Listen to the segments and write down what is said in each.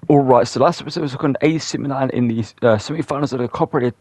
Alright, so last episode was looking at AC Milan in the semi-finals of the Coppa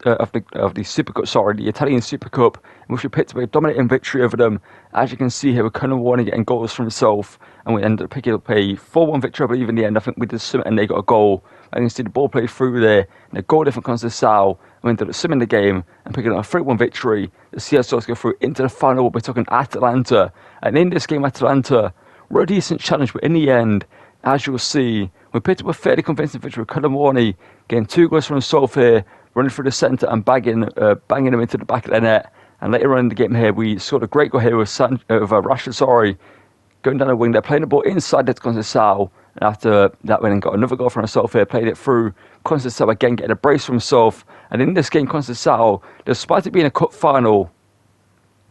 of the Super Cup, the Italian Super Cup, in which we picked up a dominating victory over them. As you can see here, with Conor Warney getting goals for himself, and we ended up picking up a 4-1 victory, I believe, in the end. I think we did something and they got a goal. I can see the ball played through there, and a goal different comes to Sal, and we ended up simming the game and picking up a 3-1 victory. The CSOs go through into the final. We're talking Atalanta, and in this game, Atalanta were a decent challenge, but in the end, as you'll see, we picked up a fairly convincing victory with Conor Warney getting 2 goals from himself here, running through the centre and banging them into the back of the net. And later on in the game here, we scored a great goal here with Rashford, going down the wing there, playing the ball inside to Conceição. And after that, went and got another goal from himself here, played it through. Conceição again getting a brace for himself. And in this game, Conceição, despite it being a cup final,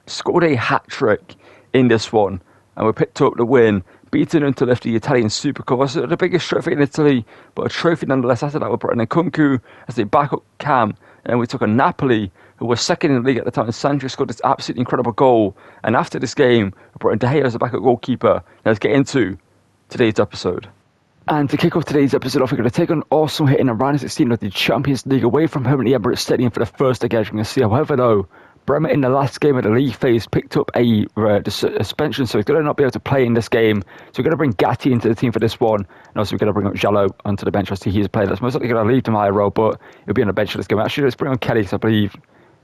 scored a hat-trick in this one. And we picked up the win, beating them to lift the Italian Super Cup. It's the biggest trophy in Italy, but a trophy nonetheless. After that, we brought in Nkunku as a backup cam, and we took on Napoli, who was second in the league at the time. And Sancho scored this absolutely incredible goal. And after this game, we brought in De Gea as a backup goalkeeper. Now let's get into today's episode. And to kick off today's episode off, we're going to take on Arsenal here in the round of 16 of the Champions League away from home at the Emirates Stadium for the first leg, as you can see. However, though, Bremer in the last game of the league phase picked up a suspension, so he's going to not be able to play in this game. So we're going to bring Gatti into the team for this one, and also we're going to bring up Jallo onto the bench. I see he's a player that's most likely going to leave him higher role, but he'll be on the bench for this game. Actually, let's bring on Kelly, because I believe...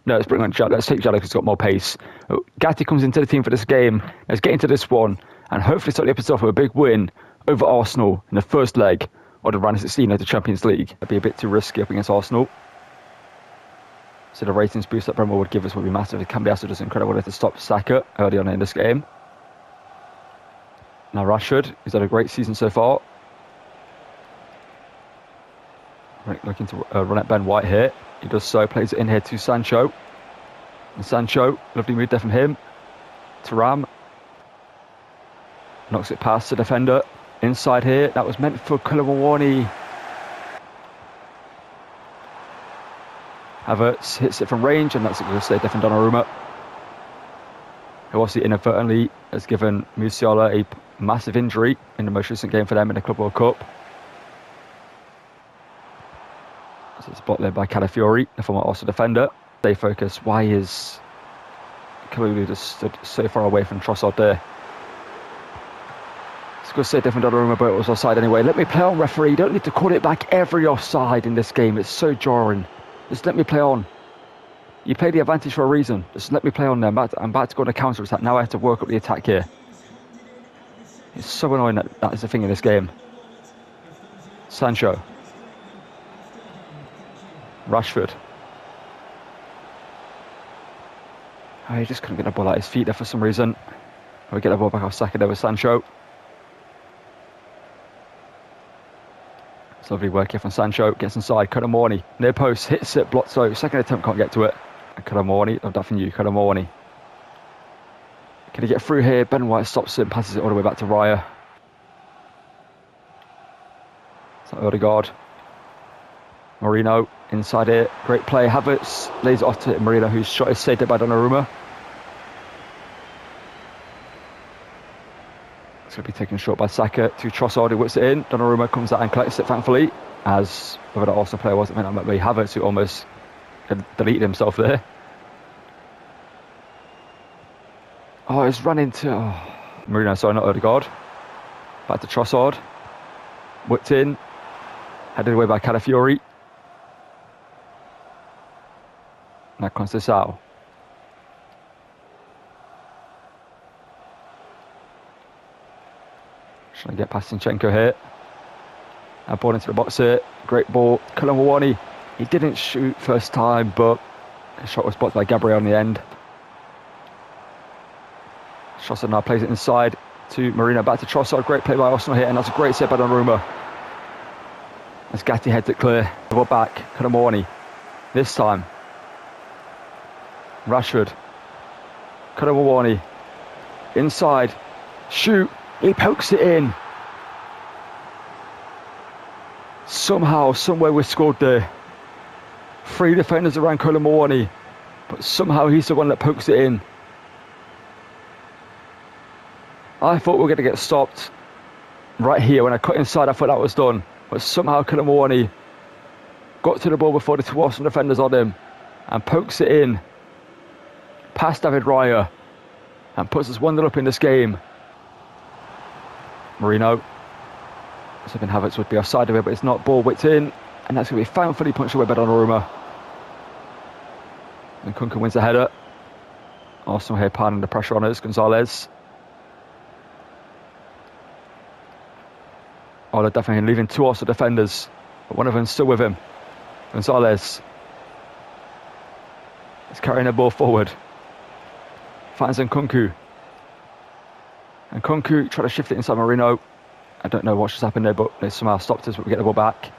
No, let's bring on Jallo. Let's take Jallo because he's got more pace. Gatti comes into the team for this game. Let's get into this one, and hopefully start the episode off with a big win over Arsenal in the first leg of the round of 16 of the Champions League. That'd be a bit too risky up against Arsenal. So the ratings boost that Bremer would give us would be massive. Cambiasso does incredible to stop Saka early on in this game. Now Rashford, he's had a great season so far. Looking to run at Ben White here. He does so, plays it in here to Sancho. And Sancho, lovely move there from him. Thuram. Knocks it past the defender. Inside here, that was meant for Conor Warney. Havertz hits it from range, and that's a good save there from Donnarumma, who obviously inadvertently has given Musiala a massive injury in the most recent game for them in the Club World Cup. So it's blocked there by Calafiori, the former Arsenal defender. Stay focused. Why is Kalulu just stood so far away from Trossard there? It's a good save there from Donnarumma, but it was offside anyway. Let me play on, referee. You don't need to call it back every offside in this game. It's so jarring. Just let me play on. You play the advantage for a reason. Just let me play on there. I'm about to go on a counter attack. Now I have to work up the attack here. It's so annoying that is the thing in this game. Sancho. Rashford. Oh, he just couldn't get the ball out his feet there for some reason. We get the ball back off Saka there with Sancho. It's lovely work here from Sancho. Gets inside. Conor Warney. Near post. Hits it. Blocked. So second attempt. Can't get to it. And Conor Warney. Love that from you. Conor Warney. Can he get through here? Ben White stops it and passes it all the way back to Raya. It's not Odegaard. Marino inside here. Great play. Havertz lays it off to Marino, whose shot is saved by Donnarumma. It's going to be taken short by Saka to Trossard, who whips it in. Donnarumma comes out and collects it, thankfully, as whether that Arsenal player wasn't meant to be Havertz, who almost deleted himself there. Oh, it's run into... Marino, sorry, not Odegaard. Back to Trossard. Whipped in. Headed away by Calafiori. Now Conceição. Trying to get past Zinchenko here. Now ball into the box here. Great ball. Conor Warney. He didn't shoot first time, but his shot was blocked by Gabriel in the end. Trossard now plays it inside to Marino. Back to Trossard. Great play by Arsenal here, and that's a great save by Donnarumma. As Gatti heads it clear. The ball back. Conor Warney. This time. Rashford. Conor Warney. Inside. Shoot. He pokes it in. Somehow, somewhere we scored there. 3 defenders around Conor Warney, but somehow he's the one that pokes it in. I thought we were going to get stopped. Right here, when I cut inside, I thought that was done. But somehow Colomwani got to the ball before the two Arsenal defenders on him and pokes it in past David Raya and puts us 1-0 up in this game. Marino. I was hoping Havertz would be offside of it, but it's not. Ball whipped in, and that's going to be foulfully punched away by Donnarumma. And Kunku wins the header. Arsenal here piling the pressure on us. Gonzalez. Oh, they're definitely leaving two Arsenal defenders, but one of them's still with him. Gonzalez is carrying the ball forward. Finds Nkunku. And Nkunku tried to shift it inside Marino. I don't know what's just happened there, but it somehow stopped us, but we get the ball back.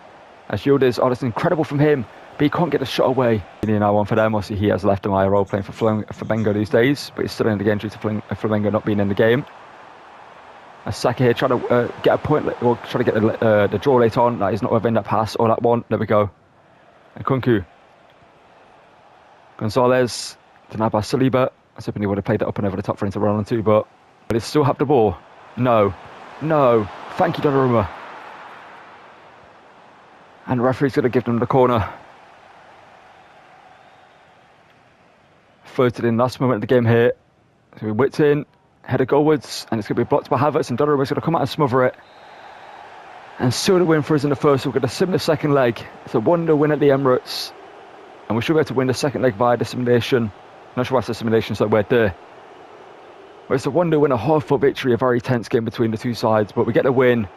As Yildiz, oh, that's incredible from him, but he can't get the shot away. Now one for them. Obviously, he has left in my role playing for Flamengo these days, but he's still in the game due to Flamengo not being in the game. As Saka here trying to get a point, or trying to get the draw late on. That is not within that pass or that one. There we go. And Nkunku. Gonzalez, denied by Saliba. I was hoping he would have played that up and over the top for him to run onto, but he still have the ball. No. Thank you, Donnarumma. And the referee's going to give them the corner. Floated in last moment of the game here. So we whipped in, header goalwards, and it's going to be blocked by Havertz, and Donnarumma's going to come out and smother it. And still the win for us in the first. We've got a similar second leg. It's a 1-0 win at the Emirates. And we should be able to win the second leg via dissimulation. Not sure why it's dissimulation, so we're there. But it's a 1-0 win, a hard-fought victory, a very tense game between the two sides. But we get the win.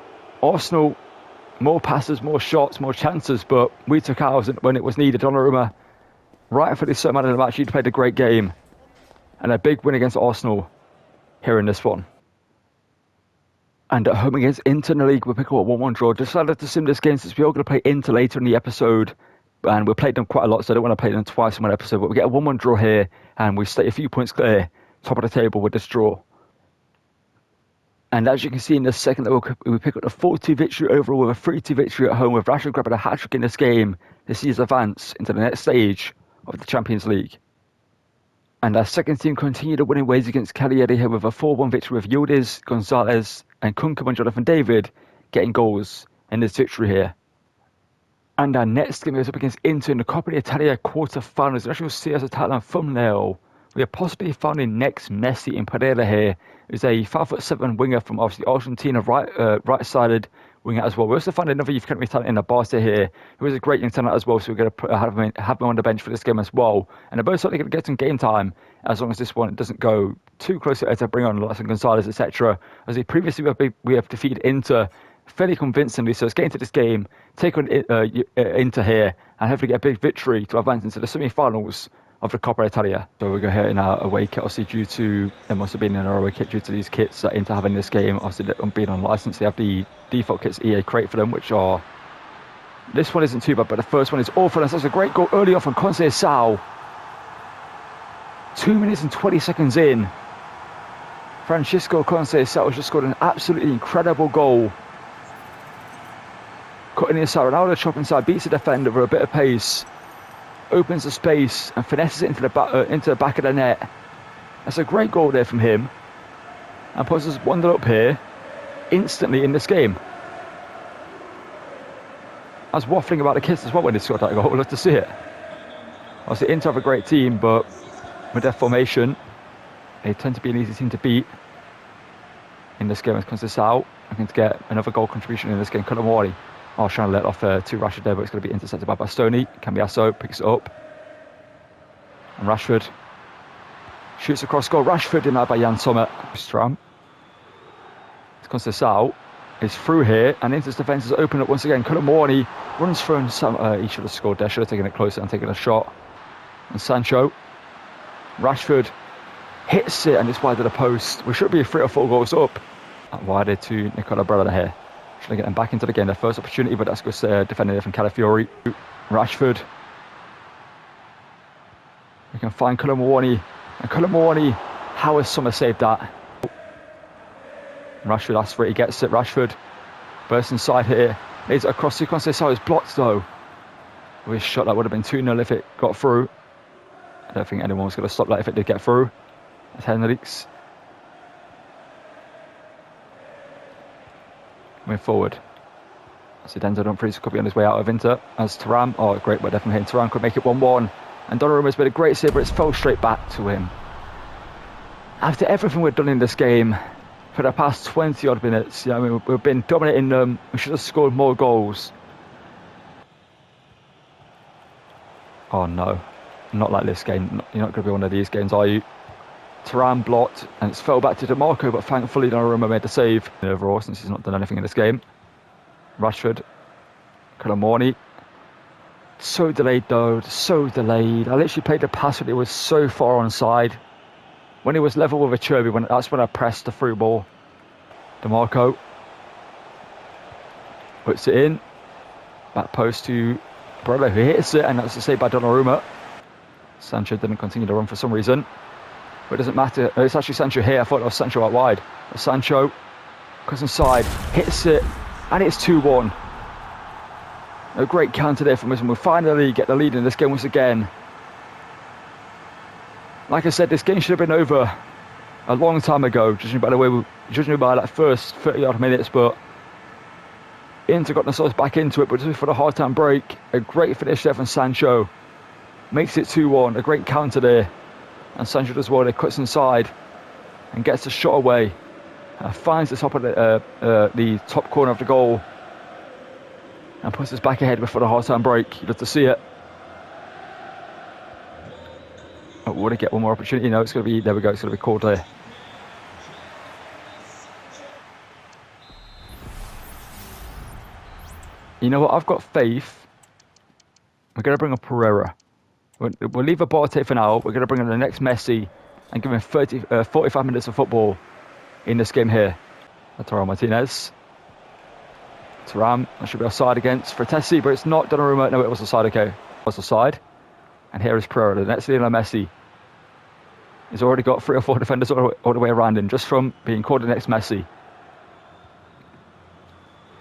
Arsenal, more passes, more shots, more chances, but we took ours when it was needed. Donnarumma, right for this certain man of the match, he played a great game. And a big win against Arsenal here in this one. And at home against Inter in the league, we'll pick up a 1-1 draw. Decided to sim this game since we're all going to play Inter later in the episode. And we played them quite a lot, so I don't want to play them twice in one episode. But we get a 1-1 draw here, and we stay a few points clear, top of the table with this draw. And as you can see in the second level, we pick up a 4-2 victory overall with a 3-2 victory at home, with Rashford grabbing a hat-trick in this game to see us advance into the next stage of the Champions League. And our second team continued the winning ways against Cagliari here with a 4-1 victory with Yildiz, Gonzalez and Kunku and Jonathan David getting goals in this victory here. And our next game is up against Inter in the Coppa Italia quarter-finals. As you'll see as a title and thumbnail, we are possibly finding next Messi in Pereira here, who's a 5'7" winger from obviously Argentina, right-sided winger as well. We also found another youth academy talent in the Barca here, who is a great young talent as well, so we're going to have him on the bench for this game as well. And they're both certainly going to get some game time, as long as this one doesn't go too close to bring on Lawson Gonzalez, etc. As we have defeated Inter fairly convincingly, so let's get into this game, take on Inter here, and hopefully get a big victory to advance into the semi-finals of the Coppa Italia. So we go here in our away kit, obviously due to, there must have been in our away kit due to these kits that Inter have in this game, obviously being on license, they have the default kits EA create for them, which are, this one isn't too bad, but the first one is awful, and that's a great goal early on from Conceição. 2 minutes and 20 seconds in, Francisco Conceição has just scored an absolutely incredible goal. Cutting inside, Ronaldo chop inside, beats the defender with a bit of pace, opens the space and finesses it into the back of the net. That's a great goal there from him, and puts us 1-0 up here instantly in this game. I was waffling about the kids as well when they scored that goal. We'll love to see it. Obviously, Inter have a great team, but with their formation, they tend to be an easy team to beat in this game. As Conceição looking to get another goal contribution in this game. Colomwani. I was trying to let off to Rashford there, but it's going to be intercepted by Bastoni. Cambiasso picks it up. And Rashford shoots across goal. Rashford denied by Jan Sommer. Stram. It's Conceição is through here, and Inter's defence is open up once again. Colomwani runs through, and he should have scored there. Should have taken it closer and taken a shot. And Sancho. Rashford hits it, and it's wide of the post. We should be 3 or 4 goals up. Wider to Nicola Brella here. Trying to get them back into the game, their first opportunity, but that's good defending there from Calafiori. Rashford. We can find Colomwani, and Colomwani, how has Sommer saved that? Rashford asks for it, he gets it. Rashford bursts inside here, leads it across to Conceição. It's blocked though. With a shot that would have been 2-0 if it got through. I don't think anyone was going to stop that if it did get through. That's Henriks. Moving forward. So Denzel Dumfries could be on his way out of Inter. As Thuram, oh, great work from him. Thuram could make it 1-1. And Donnarumma's made a great save, but it's fell straight back to him. After everything we've done in this game, for the past 20 odd minutes, I mean, we've been dominating them. We should have scored more goals. Oh no, not like this game. You're not going to be one of these games, are you? Thuram blocked, and it's fell back to DeMarco, but thankfully Donnarumma made the save overall, since he's not done anything in this game. Rashford, Colomoni. So delayed though, so delayed. I literally played the pass when it was so far onside. When it was level with a Cherby, that's when I pressed the through ball. DeMarco puts it in. Back post to Barella, who hits it, and that's a save by Donnarumma. Sancho didn't continue to run for some reason. But it doesn't matter. It's actually Sancho here. I thought it was Sancho out wide. But Sancho goes inside, hits it, and it's 2-1. A great counter there from us, and we'll finally get the lead in this game once again. Like I said, this game should have been over a long time ago, judging by that first 30-odd minutes, but Inter got themselves back into it, but just for the half-time break, a great finish there from Sancho. Makes it 2-1, a great counter there. And Sancho does well, he cuts inside and gets the shot away. Finds the top of the top corner of the goal and puts us back ahead before the half-time break. You'd love to see it. Oh, would it get one more opportunity? No, it's going to be, there we go, it's going to be called there. You know what, I've got faith. We're going to bring up Pereira. We'll leave Abate for now. We're going to bring in the next Messi and give him 45 minutes of football in this game here. Lautaro Martinez. Thuram, that should be offside against Fratesi, but it's not Donnarumma. No, it was offside, okay. It was offside. And here is Pereira, the next Lionel Messi. He's already got 3 or 4 defenders all the way around him, just from being called the next Messi.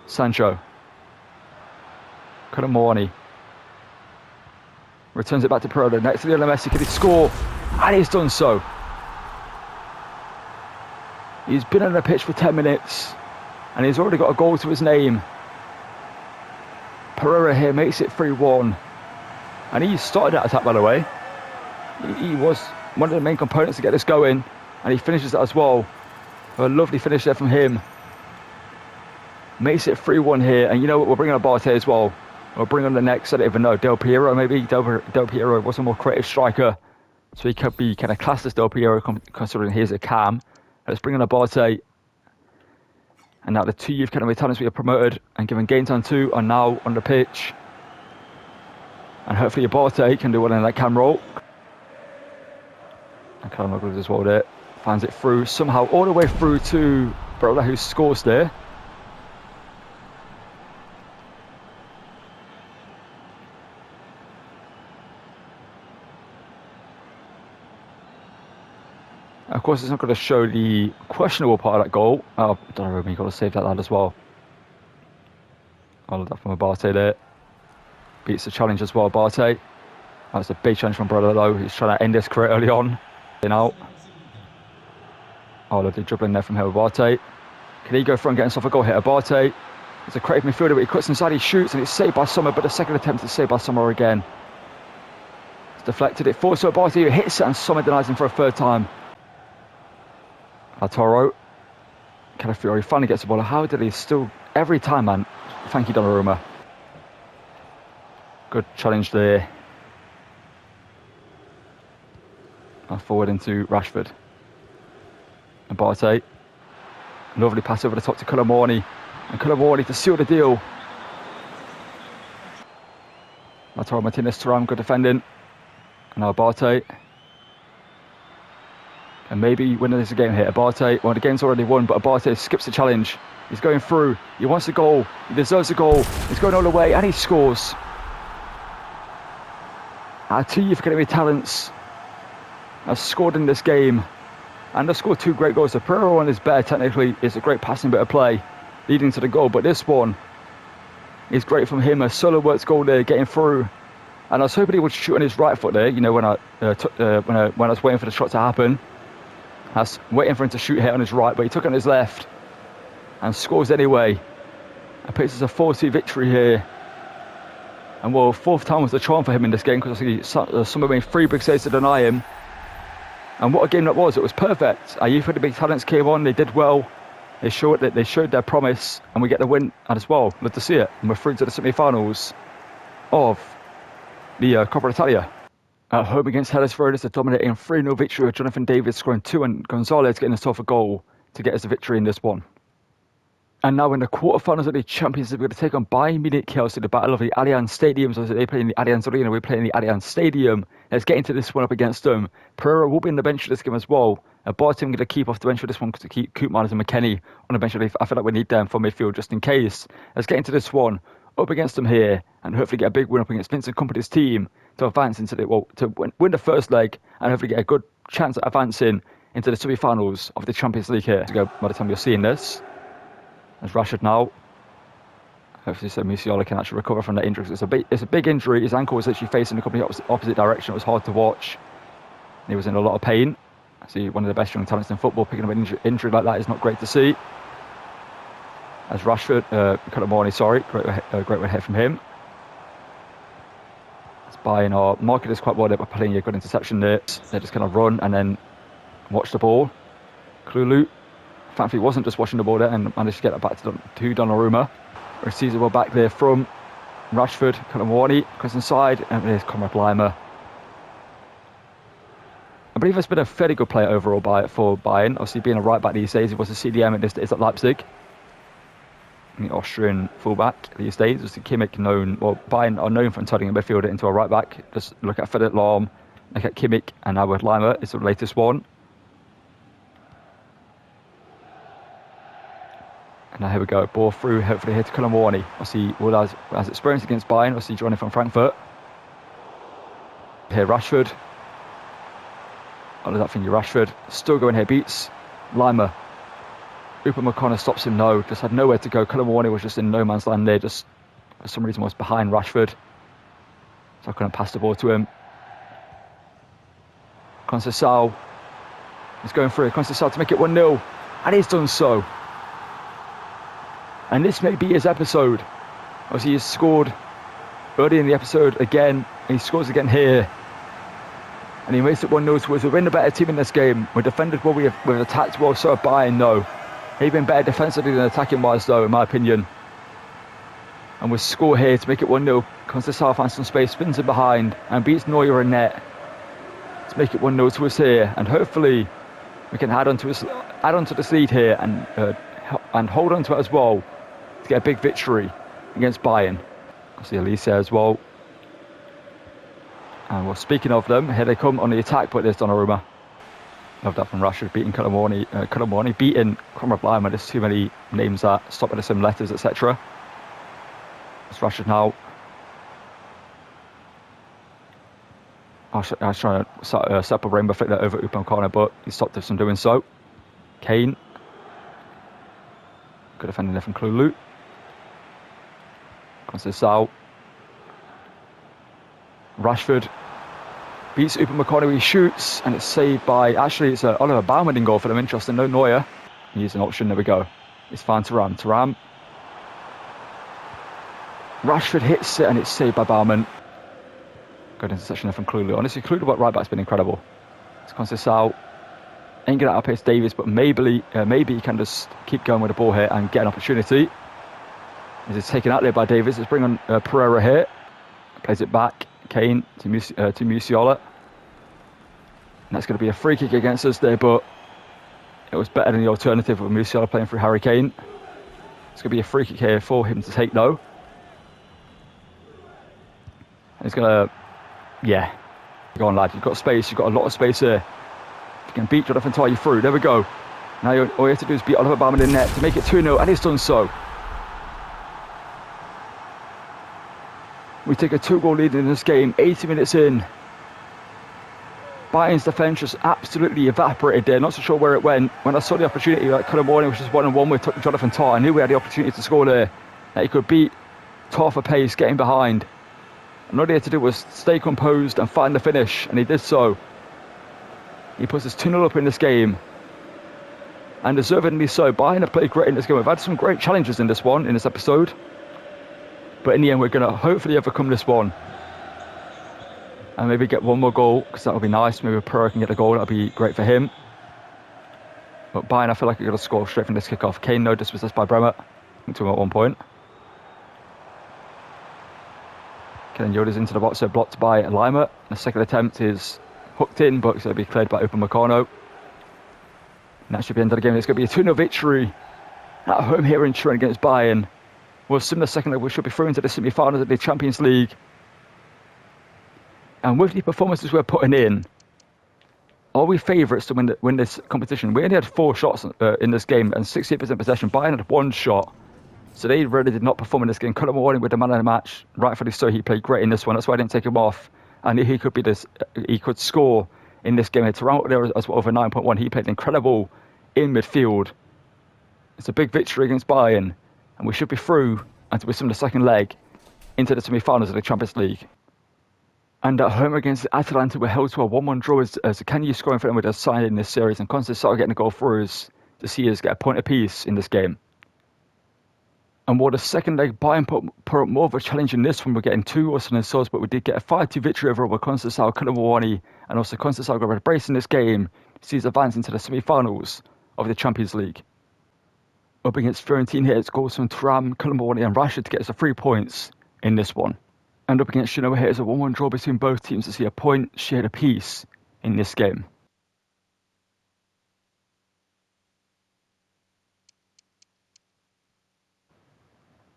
Sancho. Colomoni. Returns it back to Pereira. Next to Lionel Messi, can he score? And he's done so. He's been on the pitch for 10 minutes and he's already got a goal to his name. Pereira here makes it 3-1. And he started that attack, by the way. He was one of the main components to get this going, and he finishes that as well. A lovely finish there from him. Makes it 3-1 here, and you know what, we'll bring on Abate as well. We'll bring on the next, I don't even know, Del Piero maybe. Del Piero was a more creative striker, so he could be kind of classed as Del Piero, considering he's a cam. Let's bring on Abate. And now the 2 youth academy talents we have promoted and given game time to are now on the pitch. And hopefully Abate can do well in that cam role. And Callum as well there. Finds it through somehow all the way through to Barella, who scores there. Of course, it's not going to show the questionable part of that goal. Oh, Donnarumma, you've got to save that lad as well. All of that from Abate there. Beats the challenge as well, Abate. That's a big challenge from Barella though. He's trying to end this career early on. Out. Oh, lovely dribbling there from Abate. Can he go front and get himself a goal hit? Abate. It's a creative midfielder, but he cuts inside, he shoots, and it's saved by Sommer, but the second attempt is saved by Sommer again. It's deflected, it falls to Abate, who hits it, and Sommer denies him for a third time. Lautaro. Calafiori finally gets the ball. How did he still... Every time, man. Thank you, Donnarumma. Good challenge there. Now forward into Rashford. Abate. Lovely pass over the top to Colomoni. And Colomoni to seal the deal. Lautaro Martinez, Thuram, good defending. And now Abate. And maybe winning this game here. Abate, well, the game's already won, but Abate skips the challenge. He's going through. He wants a goal. He deserves a goal. He's going all the way, and he scores. Our 2 youth academy talents have scored in this game, and they've scored 2 great goals. The Pereira one is better technically. It's a great passing bit of play leading to the goal, but this one is great from him. A solo works goal there, getting through. And I was hoping he would shoot on his right foot there. You know, when I was waiting for the shot to happen. I was waiting for him to shoot here on his right, but he took it on his left and scores anyway. and picks us a 4-2 victory here. And well, fourth time was the charm for him in this game, because Summer made 3 big saves to deny him. And what a game that was! It was perfect. Our youth big talents came on, they did well. They showed their promise, and we get the win as well. Love to see it. And we're through to the semi-finals of the Coppa Italia. At home against Hellas Verona, a dominating 3-0 victory with Jonathan David scoring 2 and Gonzalez getting us off a goal to get us the victory in this one. And now in the quarterfinals of the Champions League, we're going to take on Bayern Munich, Chelsea, the battle of the Allianz Stadium. So they play in the Allianz Arena, we play in the Allianz Stadium. Let's get into this one up against them. Pereira will be in the bench for this game as well. Barton going to keep off the bench for this one to keep Koopmeiners and McKennie on the bench. I feel like we need them for midfield just in case. Let's get into this one up against them here and hopefully get a big win up against Vincent Kompany's team to advance into to win the first leg and hopefully get a good chance at advancing into the semi-finals of the Champions League here. To go by the time you're seeing this. There's Rashford now. Hopefully Musiala can actually recover from that injury. It's a big injury. His ankle was literally facing the complete opposite direction. It was hard to watch. He was in a lot of pain. I see one of the best young talents in football picking up an injury like that is not great to see. As Rashford, great one hit from him. It's Bayern are marking this quite well there by playing a good interception there. They just kind of run and then watch the ball. Klulu. Thankfully wasn't just watching the ball there and managed to get it back to Donnarumma. Receives the ball back there from Rashford. Colomwani goes inside and there's Conrad Laimer. I believe it's been a fairly good player overall for Bayern. Obviously being a right back these days, he was a CDM at Leipzig. The Austrian fullback these days. Obviously Bayern are known for turning a midfielder into a right back. Just look at Philipp Lahm, look at Kimmich, and now with Laimer is the latest one. And now here we go, ball through, hopefully here to Colomwani. Obviously, has experience against Bayern, obviously joining from Frankfurt. Here, Rashford. That thing, Rashford. Still going here, beats Laimer. Upamecano stops him, no, just had nowhere to go. Colomwani was just in no man's land there, just for some reason was behind Rashford. So I couldn't pass the ball to him. Conceição is going through. Conceição to make it 1-0, and he's done so. And this may be his episode. Obviously, he's scored early in the episode again, and he scores again here. And he makes it 1-0 to us. We've been the better team in this game. We're defended well, we've attacked well, so have Bayern, no. They've been better defensively than attacking-wise, though, in my opinion. And we score here to make it 1-0. Conceição finds some space, spins it behind, and beats Neuer in net to make it 1-0 to us here. And hopefully, we can add on to this lead here and hold on to it as well to get a big victory against Bayern. I see Elise as well. And well, speaking of them, here they come on the attack, but there's Donnarumma. Love that from Rashford beating Colomwani beating Conrad Laimer. There's too many names that stop with the same letters, etc. It's Rashford now. I was trying to set up a rainbow flick there over Upamecano, but he stopped us from doing so. Kane. Good defending there from Klulu. Conceição. Rashford beats Upamecano, he shoots, and it's saved by, actually it's Oliver Baumann in goal for them, interesting, no Neuer. He's an option, there we go. It's fine, Thuram. Rashford hits it and it's saved by Baumann. Good interception there from Klulu. Honestly, Klulu at right back's been incredible. It's Conceição. Ain't going to outpace Davies, but maybe he can just keep going with the ball here and get an opportunity. It's taken out there by Davies. Let's bring on Pereira here. Plays it back. Kane to Musiala. And that's going to be a free kick against us there, but it was better than the alternative of Musiala playing through Harry Kane. It's going to be a free kick here for him to take, though. And he's going to, yeah. Go on, lad. You've got space. You've got a lot of space here. If you can beat Jonathan Tah, you through. There we go. Now all you have to do is beat Oliver Baumann in net to make it 2-0, and he's done so. We take a 2-goal lead in this game, 80 minutes in. Bayern's defence just absolutely evaporated there. Not so sure where it went. When I saw the opportunity, like Colomwani was just 1-on-1 with Jonathan Tah, I knew we had the opportunity to score there. That he could beat Tah for pace, getting behind. And all he had to do was stay composed and find the finish, and he did so. He puts us 2-0 up in this game. And deservedly so. Bayern have played great in this game. We've had some great challenges in this one, in this episode. But in the end, we're going to hopefully overcome this one. And maybe get one more goal, because that would be nice. Maybe Pro can get a goal. That would be great for him. But Bayern, I feel like they're going to score straight from this kickoff. Kane, no dispossessed by Bremer. Into him at one point. Ken Yoda's into the box, so blocked by Lima. The second attempt is hooked in, but it's going to be cleared by Upamecano. And that should be the end of the game. It's going to be a 2-0 victory at home here in Turin against Bayern. We'll assume the second leg we should be through into the semi-finals of the Champions League. And with the performances we're putting in, are we favourites to win this competition? We only had 4 shots in this game and 68% possession. Bayern had 1 shot. So they really did not perform in this game. Colin Warning with the man of the match. Rightfully so, he played great in this one. That's why I didn't take him off. And he could score in this game. Toronto there as well over 9.1. He played incredible in midfield. It's a big victory against Bayern. And we should be through until we swim the second leg into the semi-finals of the Champions League. And at home against Atalanta, we're held to a 1-1 draw as Kanye scoring for them with a sign in this series. And Constance started getting a goal for us to see us get a point apiece in this game. And while the second leg, Bayern put up more of a challenge in this one, we're getting 2 goals in the source, but we did get a 5-2 victory over Constance Kulawani and also Constance got a brace in this game, sees advance into the semi-finals of the Champions League. Up against Fiorentina here, it's goals from Thuram, Kulawani and Rashid to get us the 3 points in this one. And up against Genoa here, it's a 1-1 draw between both teams to see a point shared apiece in this game.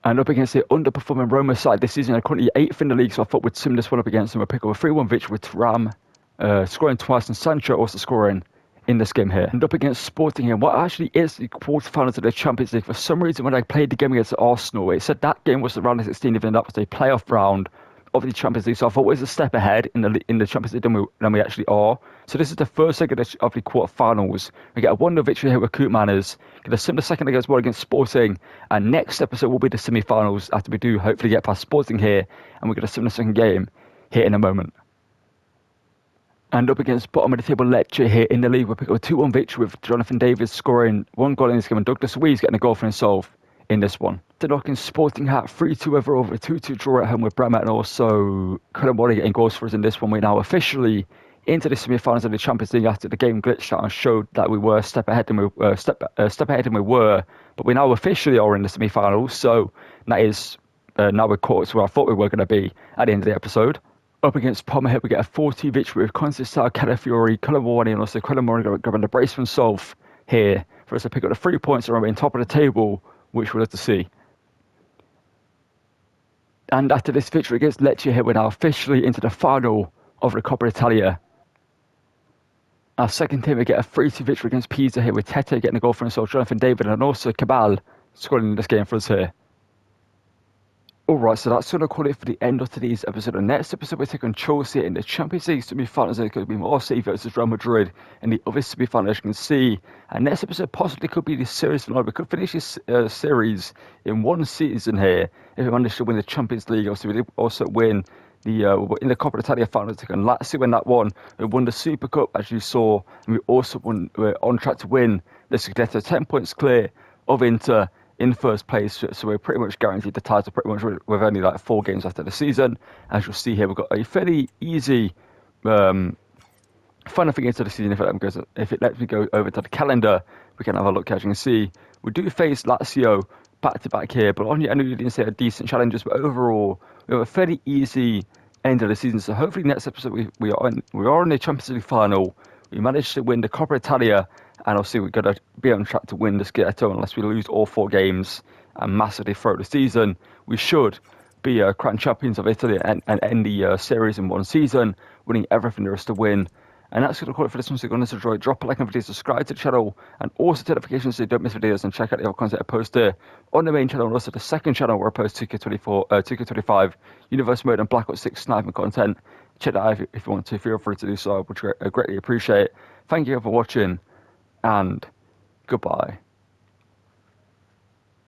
And up against the underperforming Roma side this season, they're currently 8th in the league, so I thought we'd sim this one up against them. We'll pick up a 3-1 victory with Thuram scoring twice and Sancho also scoring in this game here. And up against Sporting here, what actually is the quarterfinals of the Champions League. For some reason, when I played the game against Arsenal, it said that game was the round of 16, even though that was a playoff round of the Champions League. So I thought it was a step ahead in the Champions League than we actually are. So this is the first leg of the quarterfinals. We get a 1-0 victory here with Koopmanners. Get a similar second leg as well against Sporting. And next episode will be the semi-finals after we do hopefully get past Sporting here. And we get a similar second game here in a moment. And up against bottom of the table Lecce here in the league, we'll pick up a 2-1 victory with Jonathan Davis scoring 1 goal in this game and Douglas Luiz getting a goal for himself in this one. The knocking Sporting hat 3-2 over a 2-2 draw at home with Bremer and also Colin Warning getting goals for us in this one. We're now officially into the semi-finals of the Champions League after the game glitched out and showed that we were a step ahead than we were. But we now officially are in the semi-finals, so that is now we're caught to where I thought we were going to be at the end of the episode. Up against Palmer here, we get a 4-2 victory with Constance Calafiori, Colin Warning and also Colin Warning grabbing the brace for himself here for us to pick up the 3 points and remain top of the table, which we'll have to see. And after this victory against Lecce here, we're now officially into the final of the Coppa Italia. Our second team, we get a 3-2 victory against Pisa here with Tete getting a goal for himself, Jonathan David and also Cabal scoring in this game for us here. Alright, so that's going to call it for the end of today's episode. The next episode we take on Chelsea in the Champions League semi-finals. It could be Marseille versus Real Madrid in the other semi-final, as you can see. And next episode possibly could be the series finale. We could finish this series in one season here if we manage to win the Champions League. Also, we did also win in the Coppa Italia final. To take on Lazio in that one. We won the Super Cup, as you saw, and we also we're on track to win the Scudetto, 10 points clear of Inter in first place, so we're pretty much guaranteed the title pretty much with only like 4 games after the season. As you'll see here, we've got a fairly easy final thing into the season. If it lets me go over to the calendar, we can have a look. As you can see, we do face Lazio back to back here, but I know you didn't say a decent challenges, but overall we have a fairly easy end of the season. So hopefully next episode we are in the Champions League final. We managed to win the Coppa Italia, and obviously we're going to be on track to win the Scudetto unless we lose all 4 games and massively throw the season. We should be crowned champions of Italy and end the series in one season, winning everything there is to win. And that's going to call it for this one. So if you want to enjoy, drop a like on the video, subscribe to the channel, and also notifications so you don't miss videos, and check out the other content I post there on the main channel and also the second channel where I post 2K25 Universe Mode and Black Ops 6 sniping content. Check that out if you want to. Feel free to do so, which I greatly appreciate. Thank you for watching, and goodbye.